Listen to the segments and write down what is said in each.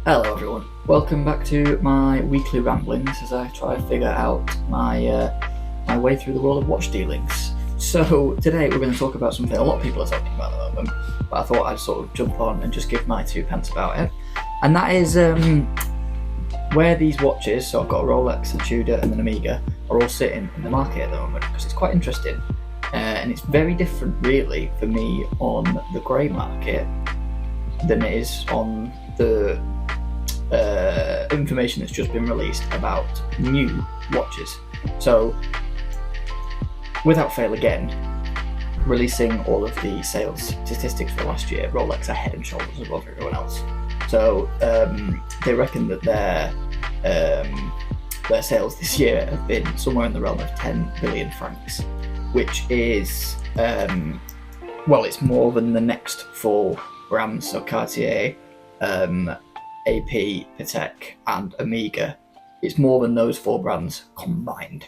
Hello everyone, welcome back to my weekly ramblings as I try to figure out my way through the world of watch dealings. So today we're going to talk about something a lot of people are talking about at the moment, but I thought I'd sort of jump on and just give my 2 pence about it. And that is where these watches, so I've got a Rolex, a Tudor and an Omega, are all sitting in the market at the moment, because it's quite interesting. And it's very different really for me on the grey market than it is on the information that's just been released about new watches. So, without fail again, releasing all of the sales statistics for last year, Rolex are head and shoulders above everyone else. So they reckon that their sales this year have been somewhere in the realm of 10 billion francs, which is it's more than the next four brands, so Cartier, AP, Patek and Omega. It's more than those four brands combined.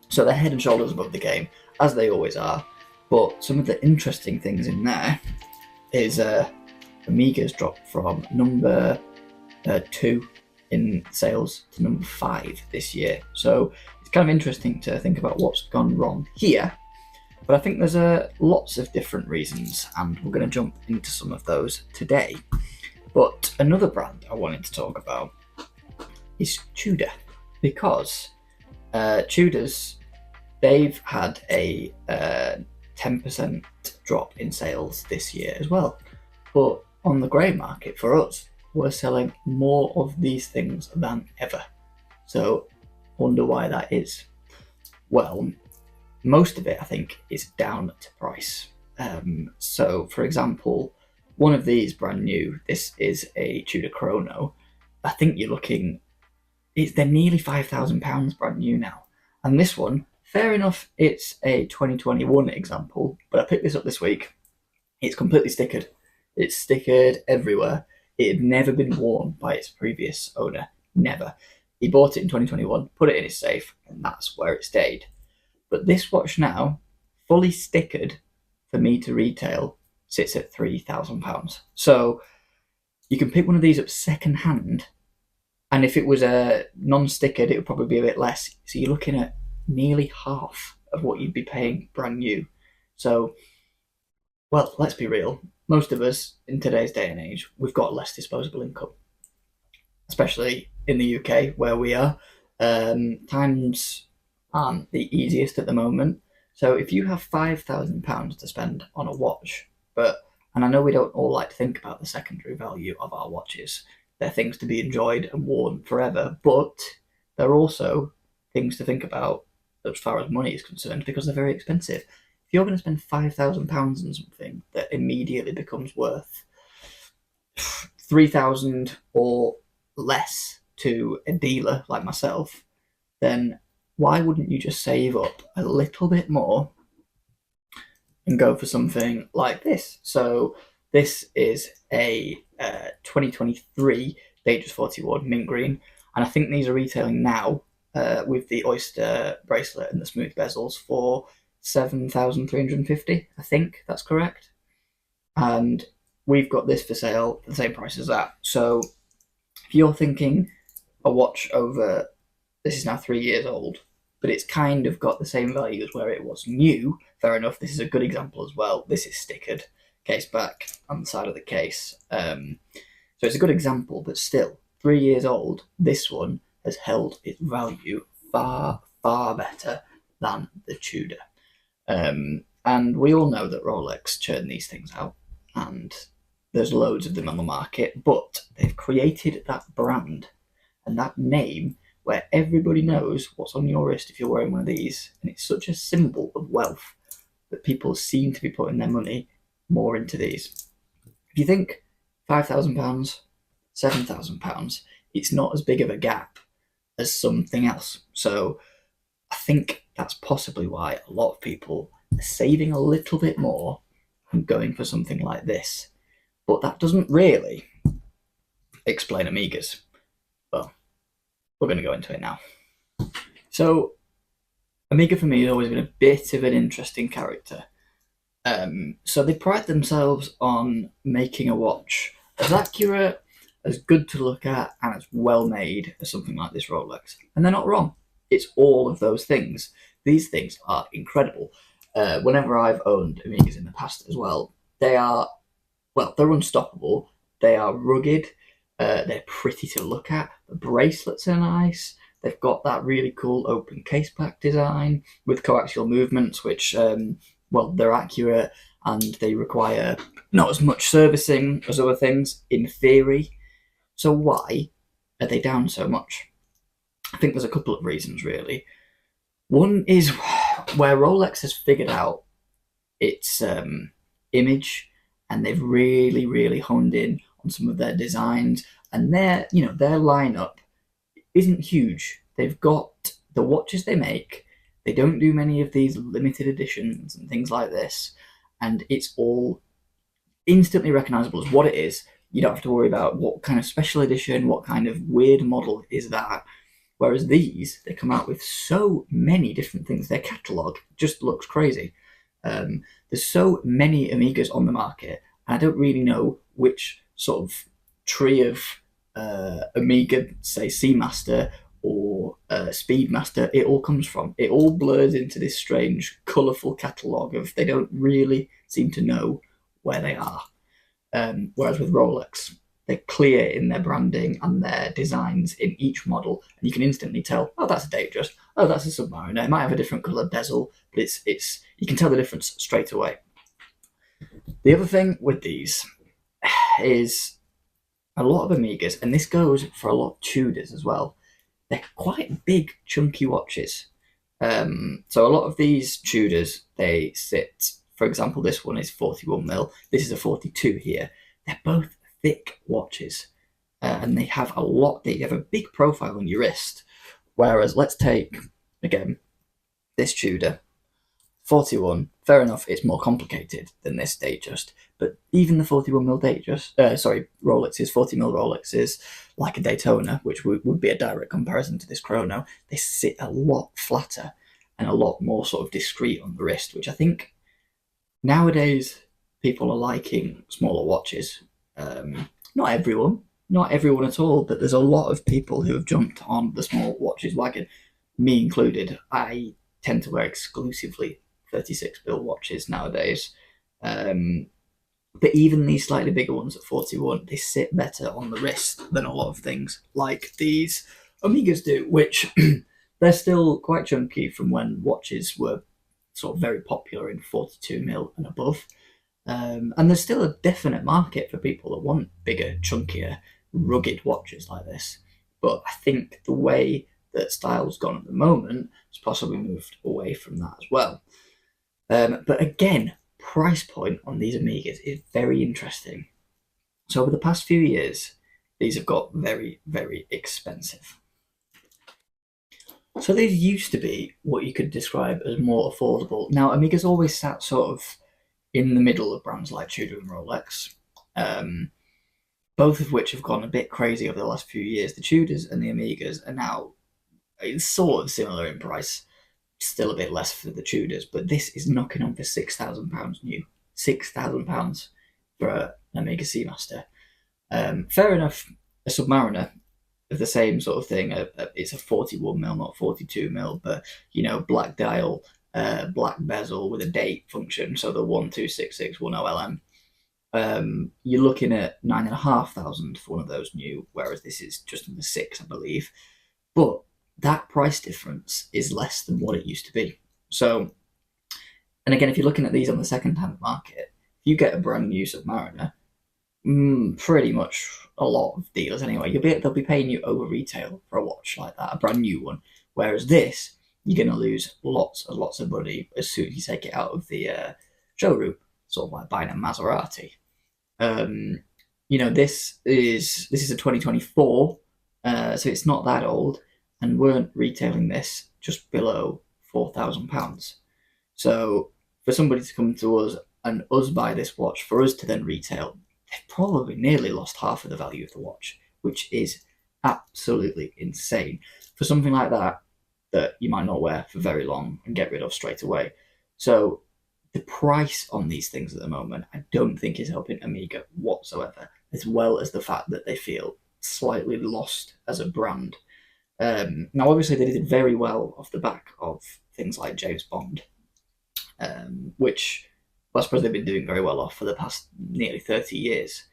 So they're head and shoulders above the game, as they always are. But some of the interesting things in there is Omega's dropped from number 2 in sales to number 5 this year. So it's kind of interesting to think about what's gone wrong here. But I think there's lots of different reasons, and we're going to jump into some of those today. But another brand I wanted to talk about is Tudor, because Tudors, they've had a 10% drop in sales this year as well. But on the grey market for us, we're selling more of these things than ever. So I wonder why that is. Well, most of it, I think, is down to price. So, for example, one of these brand new, this is a Tudor Chrono. I think you're looking, they're nearly £5,000 brand new now. And this one, fair enough, it's a 2021 example, but I picked this up this week. It's completely stickered. It's stickered everywhere. It had never been worn by its previous owner. Never. He bought it in 2021, put it in his safe, and that's where it stayed. But this watch now, fully stickered, for me to retail, sits at £3,000. So you can pick one of these up second hand, and if it was a non-stickered, it would probably be a bit less. So you're looking at nearly half of what you'd be paying brand new. So, well, let's be real. Most of us in today's day and age, we've got less disposable income, especially in the UK where we are. Times aren't the easiest at the moment. So if you have £5,000 to spend on a watch, and I know we don't all like to think about the secondary value of our watches. They're things to be enjoyed and worn forever, but they're also things to think about as far as money is concerned, because they're very expensive. If you're going to spend £5,000 on something that immediately becomes worth 3,000 or less to a dealer like myself, then why wouldn't you just save up a little bit more and go for something like this? So this is a 2023 Datejust 41 mint green, and I think these are retailing now with the oyster bracelet and the smooth bezels for 7,350. I think that's correct. And we've got this for sale for the same price as that. So if you're thinking a watch over, this is now 3 years old, but it's kind of got the same value as where it was new. Fair enough, this is a good example as well. This is stickered, case back on the side of the case. So it's a good example, but still, 3 years old, this one has held its value far, far better than the Tudor. And we all know that Rolex churn these things out, and there's loads of them on the market, but they've created that brand and that name where everybody knows what's on your wrist if you're wearing one of these. And it's such a symbol of wealth that people seem to be putting their money more into these. If you think £5,000, £7,000, it's not as big of a gap as something else. So I think that's possibly why a lot of people are saving a little bit more and going for something like this. But that doesn't really explain Omegas. Well, we're going to go into it now. So Omega for me has always been a bit of an interesting character. So they pride themselves on making a watch as accurate as good to look at and as well made as something like this Rolex. And they're not wrong. It's all of those things. These things are incredible. Whenever I've owned Amigas in the past as well, they are, well, they're unstoppable. They are rugged. They're pretty to look at. The bracelets are nice. They've got that really cool open case back design with coaxial movements, which, well, they're accurate and they require not as much servicing as other things in theory. So why are they down so much? I think there's a couple of reasons, really. One is where Rolex has figured out its image, and they've really, really honed in on some of their designs, and their lineup isn't huge. They've got the watches they make. They don't do many of these limited editions and things like this, and it's all instantly recognizable as what it is. You don't have to worry about what kind of special edition, what kind of weird model is that. Whereas these, they come out with so many different things. Their catalogue just looks crazy. There's so many Amigas on the market, and I don't really know which sort of tree of Amiga, say Seamaster or Speedmaster, it all comes from. It all blurs into this strange, colourful catalogue of they don't really seem to know where they are. Whereas with Rolex, they're clear in their branding and their designs in each model, and you can instantly tell, oh, that's a Datejust, oh, that's a Submariner. It might have a different colour bezel, but it's you can tell the difference straight away. The other thing with these is a lot of Amigas, and this goes for a lot of Tudors as well. They're quite big, chunky watches. So a lot of these Tudors, they sit. For example, this one is 41mm. This is a 42 here. They're both thick watches, and they have a lot. They have a big profile on your wrist. Whereas, let's take again this Tudor 41. Fair enough, it's more complicated than this Datejust, but even the 41mm Datejust, Rolexes, 40mm Rolexes, like a Daytona, which would be a direct comparison to this chrono, they sit a lot flatter and a lot more sort of discreet on the wrist, which I think nowadays people are liking smaller watches. Not everyone at all, but there's a lot of people who have jumped on the small watches wagon, me included. I tend to wear exclusively 36mm watches nowadays. But even these slightly bigger ones at 41, they sit better on the wrist than a lot of things like these Amigas do, which they're still quite chunky from when watches were sort of very popular in 42mm and above. And there's still a definite market for people that want bigger, chunkier, rugged watches like this. But I think the way that style's gone at the moment has possibly moved away from that as well. But again, price point on these Amigas is very interesting. So over the past few years, these have got very, very expensive. So these used to be what you could describe as more affordable. Now, Amiga's always sat sort of in the middle of brands like Tudor and Rolex, both of which have gone a bit crazy over the last few years. The Tudors and the Amigas are now sort of similar in price, still a bit less for the Tudors, but this is knocking on for £6,000 new. £6,000 for an Amiga Seamaster. Fair enough, a Submariner of the same sort of thing. It's a 41mm, not 42mm, but black dial, black bezel with a date function, so the 126610LM. You're looking at 9,500 for one of those new, whereas this is just under 6, I believe. But that price difference is less than what it used to be. So, and again, if you're looking at these on the second-hand market, if you get a brand new Submariner, pretty much a lot of dealers anyway, they'll be paying you over retail for a watch like that, a brand new one. Whereas this, you're going to lose lots and lots of money as soon as you take it out of the showroom, sort of like buying a Maserati. This is a 2024, so it's not that old, and weren't retailing this just below £4,000. So for somebody to come to us and us buy this watch, for us to then retail, they've probably nearly lost half of the value of the watch, which is absolutely insane for something like that you might not wear for very long and get rid of straight away. So the price on these things at the moment, I don't think is helping Amiga whatsoever. as well as the fact that they feel slightly lost as a brand. Now, obviously, they did very well off the back of things like James Bond, which I suppose they've been doing very well off for the past nearly 30 years.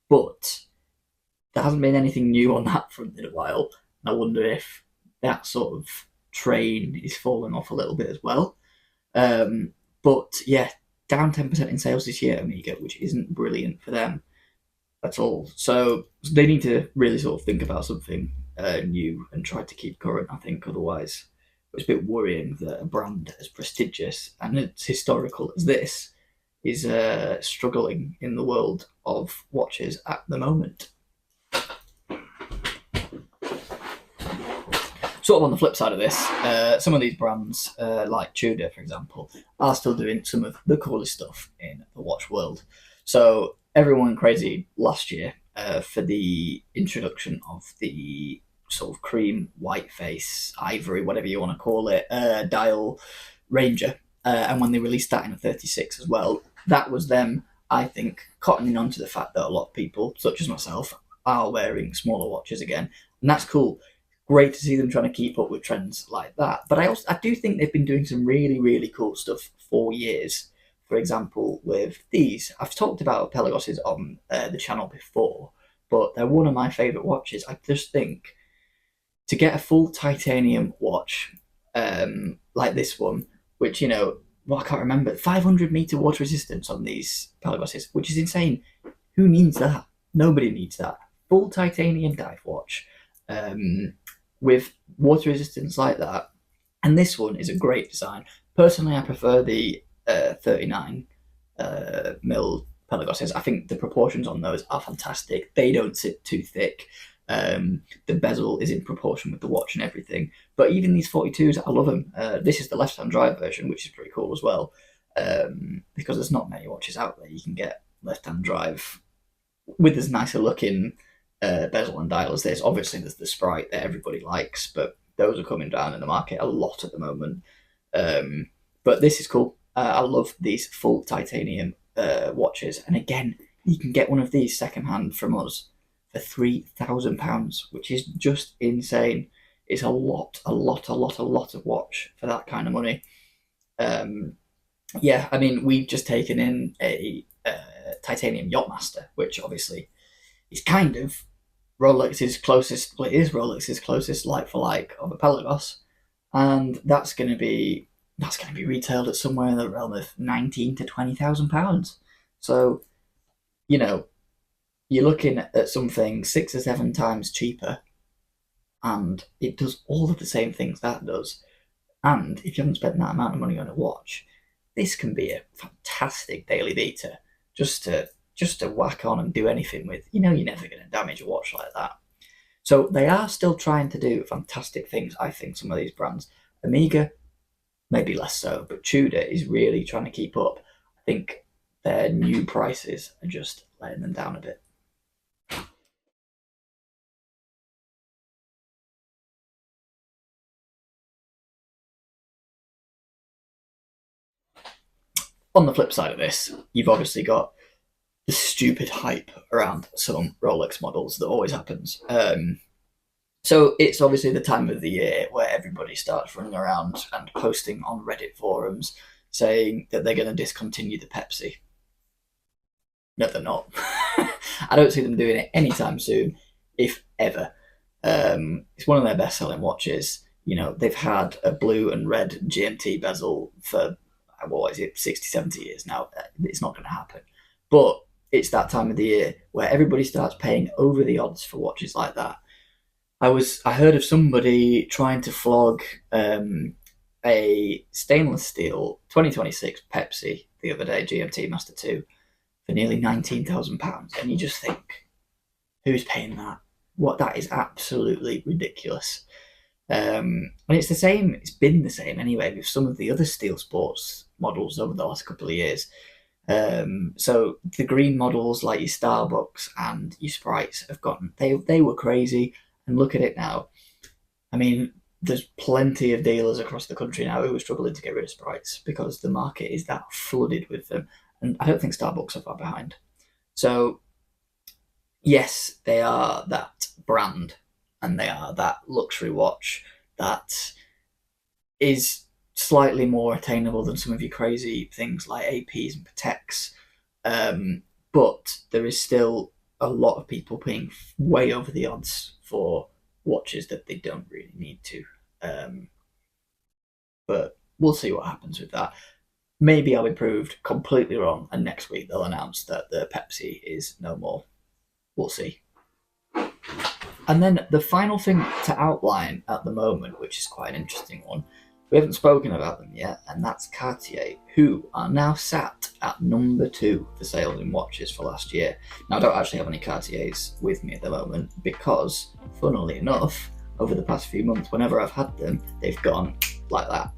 But there hasn't been anything new on that front in a while. And I wonder if that sort of train is falling off a little bit as well. But yeah, down 10% in sales this year, Amiga, which isn't brilliant for them at all. So they need to really sort of think about something new and try to keep current, I think. Otherwise, it's a bit worrying that a brand as prestigious and as historical as this is struggling in the world of watches at the moment. Sort of on the flip side of this, some of these brands, like Tudor, for example, are still doing some of the coolest stuff in the watch world. So everyone went crazy last year for the introduction of the sort of cream, white face, ivory, whatever you want to call it, dial Ranger. And when they released that in a 36 as well, that was them, I think, cottoning on to the fact that a lot of people, such as myself, are wearing smaller watches again. And that's cool. Great to see them trying to keep up with trends like that. But I do think they've been doing some really, really cool stuff for years. For example, with these, I've talked about Pelagos's on the channel before, but they're one of my favourite watches. I just think to get a full titanium watch like this one, which, I can't remember, 500-meter water resistance on these Pelagoses, which is insane. Who needs that? Nobody needs that. Full titanium dive watch with water resistance like that. And this one is a great design. Personally, I prefer the 39 mil Pelagoses. I think the proportions on those are fantastic. They don't sit too thick. The bezel is in proportion with the watch and everything. But even these 42s, I love them. This is the left-hand drive version, which is pretty cool as well, because there's not many watches out there you can get left-hand drive with as nice a looking bezel and dial as this. Obviously, there's the Sprite that everybody likes, but those are coming down in the market a lot at the moment. But this is cool. I love these full titanium watches. And again, you can get one of these secondhand from us for £3,000, which is just insane. It's a lot of watch for that kind of money. Yeah, I mean, we've just taken in a titanium Yachtmaster, which obviously is kind of Rolex's closest. Well, it is Rolex's closest like for like of a Pelagos, and that's going to be retailed at somewhere in the realm of £19,000 to £20,000. So, you're looking at something 6 or 7 times cheaper, and it does all of the same things that does. And if you haven't spent that amount of money on a watch, this can be a fantastic daily beater just to whack on and do anything with. You're never going to damage a watch like that. So they are still trying to do fantastic things, I think, some of these brands. Amiga, maybe less so, but Tudor is really trying to keep up. I think their new prices are just letting them down a bit. On the flip side of this, you've obviously got the stupid hype around some Rolex models that always happens. So it's obviously the time of the year where everybody starts running around and posting on Reddit forums saying that they're going to discontinue the Pepsi. No, they're not. I don't see them doing it anytime soon, if ever. It's one of their best-selling watches. They've had a blue and red GMT bezel for, what is it, 60, 70 years now. It's not going to happen. But it's that time of the year where everybody starts paying over the odds for watches like that. I heard of somebody trying to flog a stainless steel 2026 Pepsi the other day, GMT Master 2, for nearly £19,000. And you just think, who's paying that? That is absolutely ridiculous. And it's the same, it's been the same anyway with some of the other steel sports models over the last couple of years. So the green models like your Starbucks and your Sprites have gotten, they were crazy. And look at it now. I mean, there's plenty of dealers across the country now who are struggling to get rid of Sprites because the market is that flooded with them. And I don't think Starbucks are far behind. So yes, they are that brand and they are that luxury watch that is slightly more attainable than some of your crazy things like APs and Pateks. Um, but there is still a lot of people paying way over the odds for watches that they don't really need to. Um, but we'll see what happens with that. Maybe I'll be proved completely wrong, and next week they'll announce that the Pepsi is no more. We'll see. And then the final thing to outline at the moment, which is quite an interesting one, we haven't spoken about them yet, and that's Cartier, who are now sat at number 2 for sales in watches for last year. Now, I don't actually have any Cartiers with me at the moment because, funnily enough, over the past few months, whenever I've had them, they've gone like that.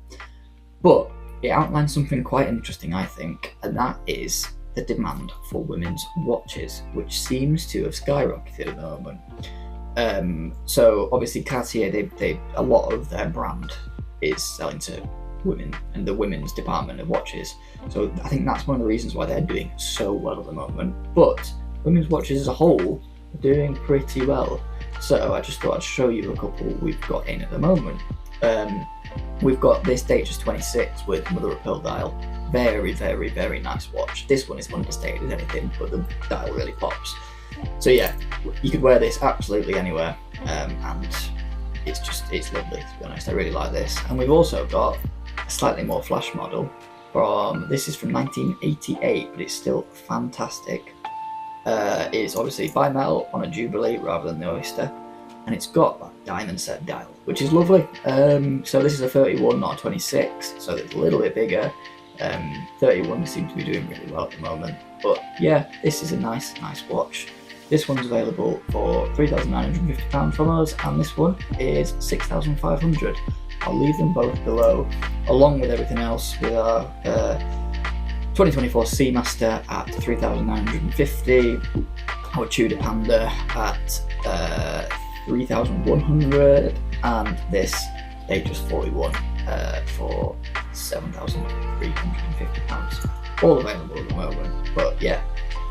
But it outlines something quite interesting, I think, and that is the demand for women's watches, which seems to have skyrocketed at the moment. So obviously Cartier, they a lot of their brand is selling to women and the women's department of watches. So I think that's one of the reasons why they're doing so well at the moment. But women's watches as a whole are doing pretty well. So I just thought I'd show you a couple we've got in at the moment. We've got this Datejust 26 with Mother of Pearl dial. Very, very, very nice watch. This one is understated as anything, but the dial really pops. So yeah, you could wear this absolutely anywhere, and it's lovely, to be honest. I really like this. And we've also got a slightly more flash model this is from 1988, but it's still fantastic. It's obviously bimetal on a Jubilee rather than the Oyster, and it's got that diamond set dial, which is lovely. So this is a 31, not a 26, so it's a little bit bigger. 31 seem to be doing really well at the moment, but yeah, this is a nice watch. This one's available for £3,950 from us, and this one is £6,500. I'll leave them both below, along with everything else, with our 2024 Seamaster at £3,950, our Tudor Panda at £3,100, and this Datejust 41 for £7,350. All available at the moment. But yeah,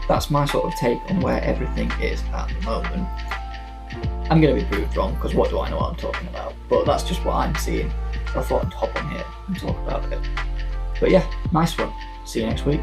that's my sort of take on where everything is at the moment. I'm going to be proved wrong because what do I know what I'm talking about? But that's just what I'm seeing. I thought I'd hop on here and talk about it. But yeah, nice one. See you next week.